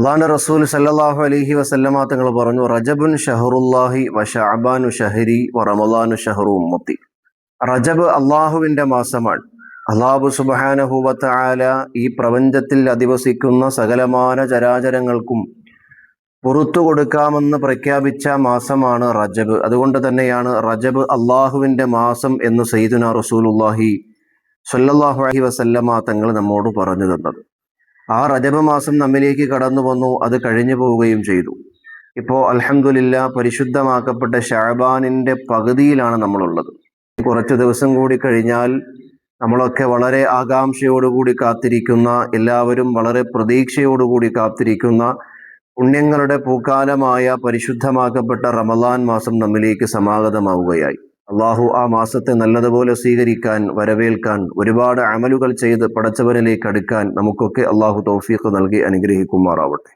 അള്ളാഹുവിന്റെ റസൂൽ സല്ലല്ലാഹു അലൈഹി വസല്ലമ തങ്ങൾ പറഞ്ഞു, റജബുൻ ഷഹറുല്ലാഹി വ ശഅബാനു ഷഹരി വ റമളാനു ഷഹറു ഉമ്മത്തി. റജബ് അള്ളാഹുവിന്റെ മാസമാണ്. അള്ളാഹു സുബ്ഹാനഹു വ തആല ഈ പ്രപഞ്ചത്തിൽ അധിവസിക്കുന്ന സകലമാന ചരാചരങ്ങൾക്കും പുറത്തു കൊടുക്കാമെന്ന് പ്രഖ്യാപിച്ച മാസമാണ് റജബ്. അതുകൊണ്ട് തന്നെയാണ് റജബ് അള്ളാഹുവിന്റെ മാസം എന്ന് സയ്യിദുനാ റസൂലുള്ളാഹി സ്വല്ലല്ലാഹു അലൈഹി വസല്ലമ തങ്ങൾ നമ്മോട് പറഞ്ഞു തന്നത്. ആ റജബ് മാസം നമ്മിലേക്ക് കടന്നു വന്നു, അത് കഴിഞ്ഞു പോവുകയും ചെയ്തു. ഇപ്പോൾ അൽഹംദുലില്ലാ പരിശുദ്ധമാക്കപ്പെട്ട ശഅബാനിന്റെ പകുതിയിലാണ് നമ്മളുള്ളത്. കുറച്ച് ദിവസം കൂടി കഴിഞ്ഞാൽ നമ്മളൊക്കെ വളരെ ആകാംക്ഷയോടുകൂടി കാത്തിരിക്കുന്ന, എല്ലാവരും വളരെ പ്രതീക്ഷയോടുകൂടി കാത്തിരിക്കുന്ന പുണ്യങ്ങളുടെ പൂക്കാലമായ പരിശുദ്ധമാക്കപ്പെട്ട റമളാൻ മാസം നമ്മിലേക്ക് സമാഗതമാവുകയായി. അള്ളാഹു ആ മാസത്തെ നല്ലതുപോലെ സ്വീകരിക്കാൻ, വരവേൽക്കാൻ, ഒരുപാട് അമലുകൾ ചെയ്ത് പടച്ചവനിലേക്ക് അടുക്കാൻ നമുക്കൊക്കെ അള്ളാഹു തൗഫീഖ് നൽകി അനുഗ്രഹിക്കുമാറാവട്ടെ.